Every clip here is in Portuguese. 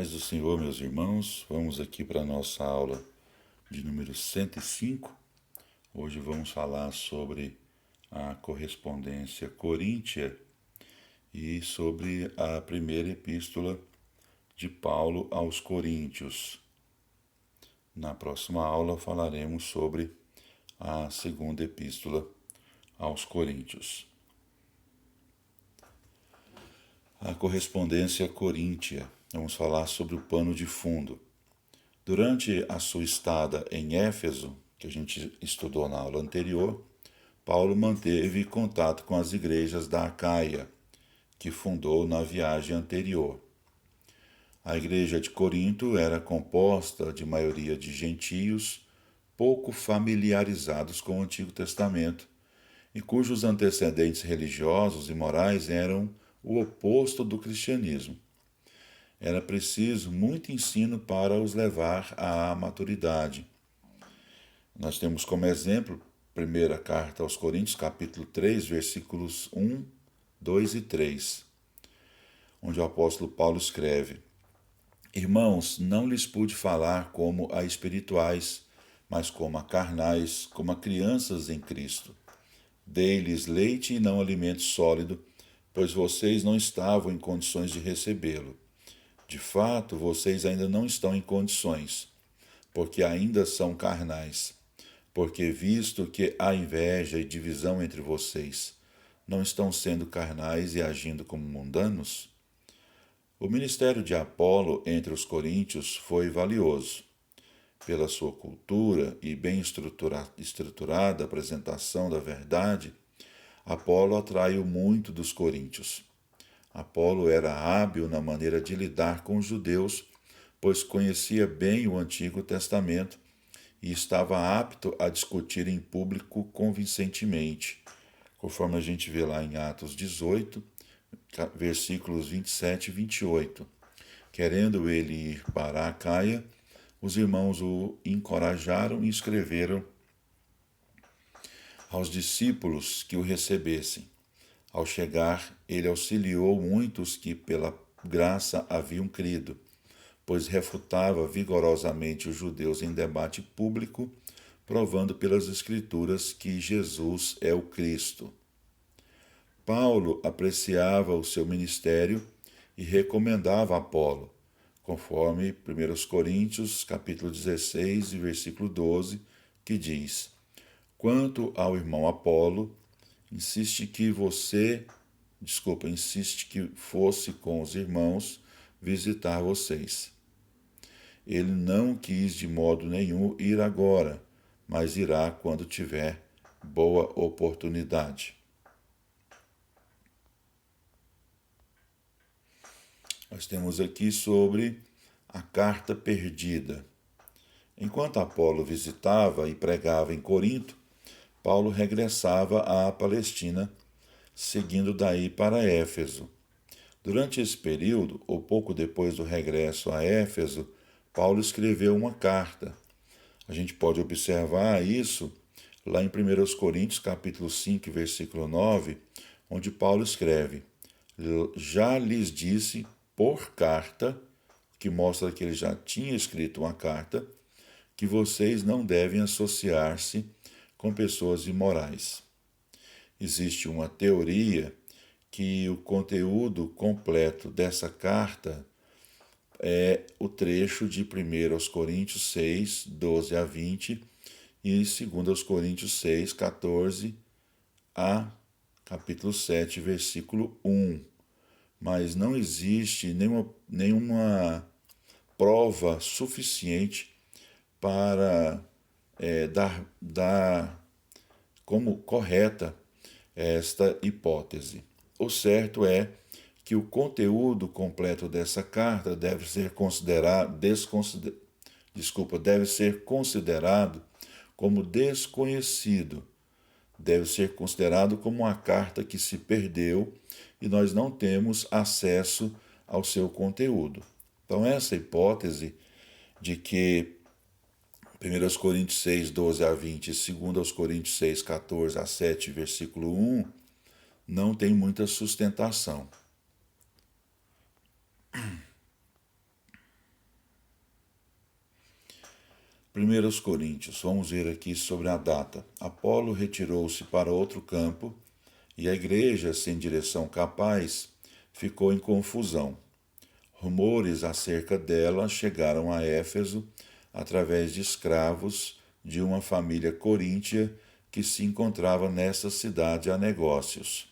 Paz do Senhor, meus irmãos, vamos aqui para a nossa aula de número 105. Hoje vamos falar sobre a correspondência coríntia e sobre a primeira epístola de Paulo aos Coríntios. Na próxima aula falaremos sobre a segunda epístola aos Coríntios. A correspondência coríntia. Vamos falar sobre o pano de fundo. Durante a sua estada em Éfeso, que a gente estudou na aula anterior, Paulo manteve contato com as igrejas da Acaia, que fundou na viagem anterior. A igreja de Corinto era composta de maioria de gentios pouco familiarizados com o Antigo Testamento e cujos antecedentes religiosos e morais eram o oposto do cristianismo. Era preciso muito ensino para os levar à maturidade. Nós temos como exemplo, primeira carta aos Coríntios, capítulo 3, versículos 1, 2 e 3, onde o apóstolo Paulo escreve: Irmãos, não lhes pude falar como a espirituais, mas como a carnais, como a crianças em Cristo. Dei-lhes leite e não alimento sólido, pois vocês não estavam em condições de recebê-lo. De fato, vocês ainda não estão em condições, porque ainda são carnais. Porque, visto que há inveja e divisão entre vocês, não estão sendo carnais e agindo como mundanos? O ministério de Apolo entre os coríntios foi valioso. Pela sua cultura e bem estruturada apresentação da verdade, Apolo atraiu muito dos coríntios. Apolo era hábil na maneira de lidar com os judeus, pois conhecia bem o Antigo Testamento e estava apto a discutir em público convincentemente, conforme a gente vê lá em Atos 18, versículos 27 e 28. Querendo ele ir para a Acaia, os irmãos o encorajaram e escreveram aos discípulos que o recebessem. Ao chegar, ele auxiliou muitos que pela graça haviam crido, pois refutava vigorosamente os judeus em debate público, provando pelas Escrituras que Jesus é o Cristo. Paulo apreciava o seu ministério e recomendava Apolo, conforme 1 Coríntios, capítulo 16, versículo 12, que diz: Quanto ao irmão Apolo, insiste que fosse com os irmãos visitar vocês. Ele não quis de modo nenhum ir agora, mas irá quando tiver boa oportunidade. Nós temos aqui sobre a carta perdida. Enquanto Apolo visitava e pregava em Corinto, Paulo regressava à Palestina, seguindo daí para Éfeso. Durante esse período, ou pouco depois do regresso a Éfeso, Paulo escreveu uma carta. A gente pode observar isso lá em 1 Coríntios, capítulo 5, versículo 9, onde Paulo escreve: Já lhes disse por carta, que mostra que ele já tinha escrito uma carta, que vocês não devem associar-se com pessoas imorais. Existe uma teoria que o conteúdo completo dessa carta é o trecho de 1 Coríntios 6, 12 a 20 e 2 Coríntios 6, 14 a capítulo 7, versículo 1. Mas não existe nenhuma prova suficiente para dar como correta esta hipótese. O certo é que o conteúdo completo dessa carta deve ser considerado como desconhecido, deve ser considerado como uma carta que se perdeu e nós não temos acesso ao seu conteúdo. Então, essa hipótese de que 1 Coríntios 6, 12 a 20 e 2 Coríntios 6, 14 a 7, versículo 1, não tem muita sustentação. 1 Coríntios, vamos ver aqui sobre a data. Apolo retirou-se para outro campo e a igreja, sem direção capaz, ficou em confusão. Rumores acerca dela chegaram a Éfeso através de escravos de uma família coríntia que se encontrava nessa cidade a negócios.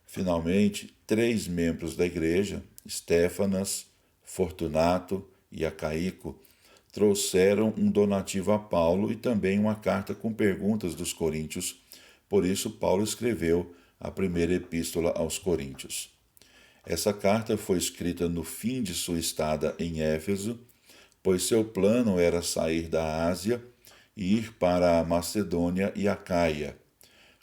Finalmente, 3 membros da igreja, Estéfanas, Fortunato e Acaico, trouxeram um donativo a Paulo e também uma carta com perguntas dos coríntios. Por isso, Paulo escreveu a primeira epístola aos Coríntios. Essa carta foi escrita no fim de sua estada em Éfeso, pois seu plano era sair da Ásia e ir para a Macedônia e a Caia,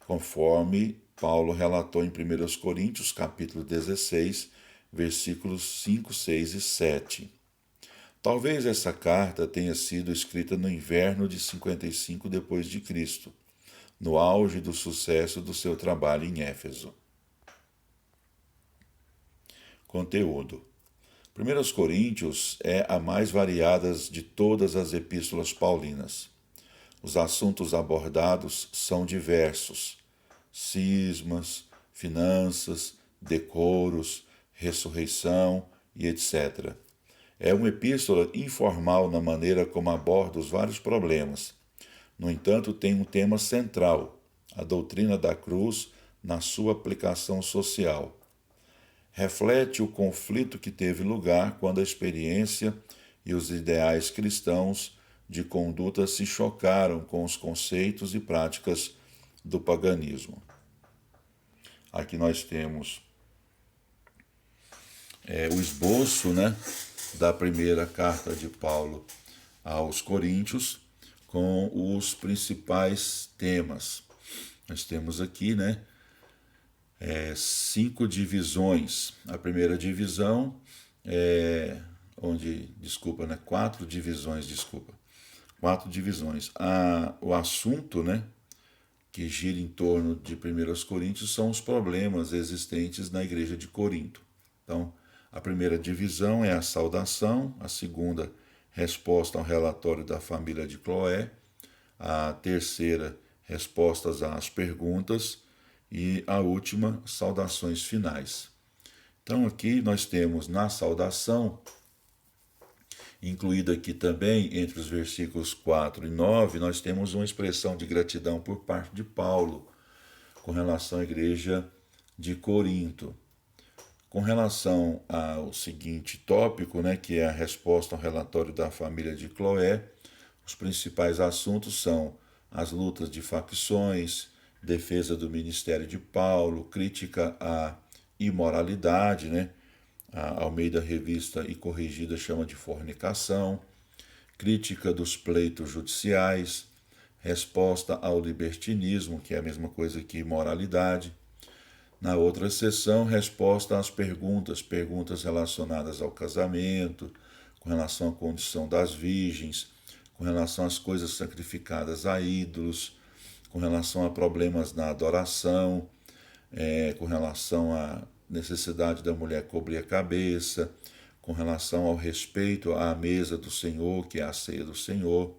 conforme Paulo relatou em 1 Coríntios, capítulo 16, versículos 5, 6 e 7. Talvez essa carta tenha sido escrita no inverno de 55 d.C., no auge do sucesso do seu trabalho em Éfeso. Conteúdo: 1 Coríntios é a mais variada de todas as epístolas paulinas. Os assuntos abordados são diversos: cismas, finanças, decoros, ressurreição e etc. É uma epístola informal na maneira como aborda os vários problemas. No entanto, tem um tema central: a doutrina da cruz na sua aplicação social. Reflete o conflito que teve lugar quando a experiência e os ideais cristãos de conduta se chocaram com os conceitos e práticas do paganismo. Aqui nós temos o esboço, da primeira carta de Paulo aos Coríntios, com os principais temas. Nós temos aqui, 5 divisões. A primeira divisão quatro divisões. 4 divisões. O assunto, que gira em torno de 1 Coríntios são os problemas existentes na igreja de Corinto. Então, a primeira divisão é a saudação, a segunda, resposta ao relatório da família de Cloé, a terceira, respostas às perguntas, e a última, saudações finais. Então aqui nós temos na saudação, incluída aqui também entre os versículos 4 e 9, nós temos uma expressão de gratidão por parte de Paulo com relação à igreja de Corinto. Com relação ao seguinte tópico, que é a resposta ao relatório da família de Cloé, os principais assuntos são as lutas de facções, defesa do ministério de Paulo, crítica à imoralidade, a Almeida Revista e Corrigida chama de fornicação, crítica dos pleitos judiciais, resposta ao libertinismo, que é a mesma coisa que imoralidade. Na outra seção, resposta às perguntas relacionadas ao casamento, com relação à condição das virgens, com relação às coisas sacrificadas a ídolos, com relação a problemas na adoração, com relação à necessidade da mulher cobrir a cabeça, com relação ao respeito à mesa do Senhor, que é a ceia do Senhor,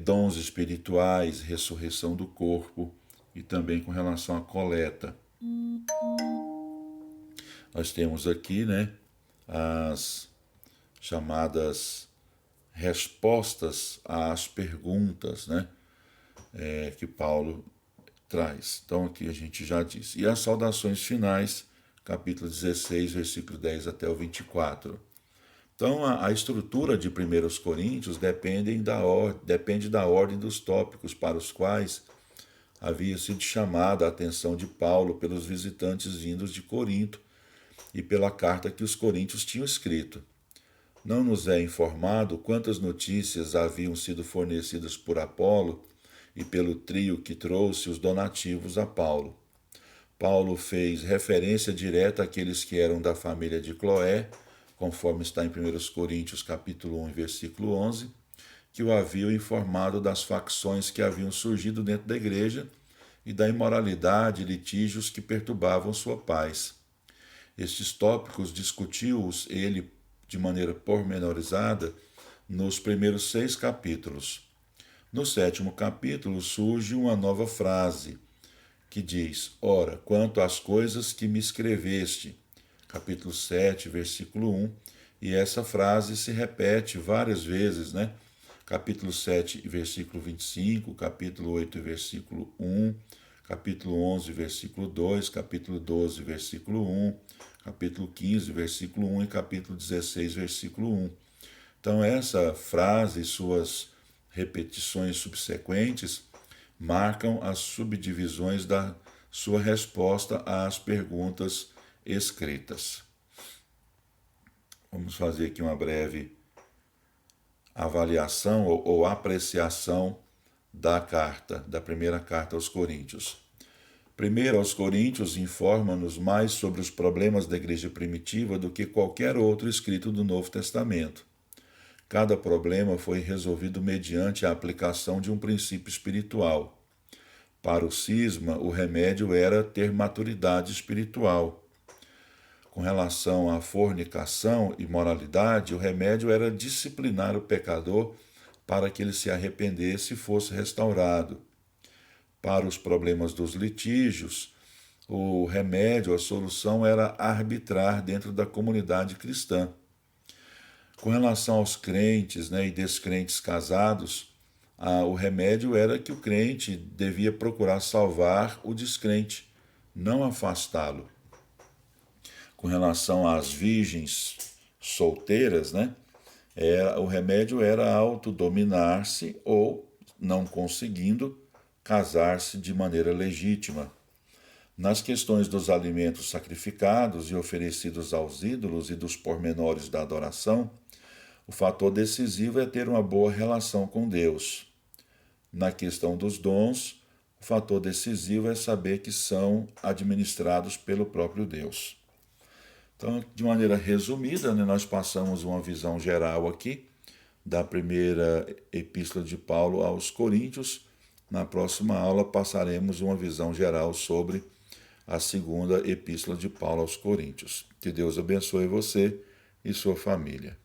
dons espirituais, ressurreição do corpo e também com relação à coleta. Nós temos aqui, as chamadas respostas às perguntas, que Paulo traz. Então aqui a gente já disse. E as saudações finais, capítulo 16, versículo 10 até o 24. Então a estrutura de 1 Coríntios depende da ordem dos tópicos para os quais havia sido chamada a atenção de Paulo pelos visitantes vindos de Corinto e pela carta que os coríntios tinham escrito. Não nos é informado quantas notícias haviam sido fornecidas por Apolo e pelo trio que trouxe os donativos a Paulo. Paulo fez referência direta àqueles que eram da família de Cloé, conforme está em 1 Coríntios capítulo 1, versículo 11, que o haviam informado das facções que haviam surgido dentro da igreja e da imoralidade e litígios que perturbavam sua paz. Estes tópicos discutiu-os ele de maneira pormenorizada nos primeiros 6 capítulos. No 7º capítulo surge uma nova frase que diz: Ora, quanto às coisas que me escreveste, capítulo 7, versículo 1, e essa frase se repete várias vezes, né? Capítulo 7, versículo 25, capítulo 8, versículo 1, capítulo 11, versículo 2, capítulo 12, versículo 1, capítulo 15, versículo 1 e capítulo 16, versículo 1. Então, essa frase e suas repetições subsequentes marcam as subdivisões da sua resposta às perguntas escritas. Vamos fazer aqui uma breve avaliação ou apreciação da carta, da primeira carta aos Coríntios. Primeiro aos Coríntios informa-nos mais sobre os problemas da igreja primitiva do que qualquer outro escrito do Novo Testamento. Cada problema foi resolvido mediante a aplicação de um princípio espiritual. Para o cisma, o remédio era ter maturidade espiritual. Com relação à fornicação e moralidade, o remédio era disciplinar o pecador para que ele se arrependesse e fosse restaurado. Para os problemas dos litígios, o remédio, a solução era arbitrar dentro da comunidade cristã. Com relação aos crentes, e descrentes casados, o remédio era que o crente devia procurar salvar o descrente, não afastá-lo. Com relação às virgens solteiras, o remédio era autodominar-se ou, não conseguindo, casar-se de maneira legítima. Nas questões dos alimentos sacrificados e oferecidos aos ídolos e dos pormenores da adoração, o fator decisivo é ter uma boa relação com Deus. Na questão dos dons, o fator decisivo é saber que são administrados pelo próprio Deus. Então, de maneira resumida, nós passamos uma visão geral aqui da primeira epístola de Paulo aos Coríntios. Na próxima aula passaremos uma visão geral sobre a segunda epístola de Paulo aos Coríntios. Que Deus abençoe você e sua família.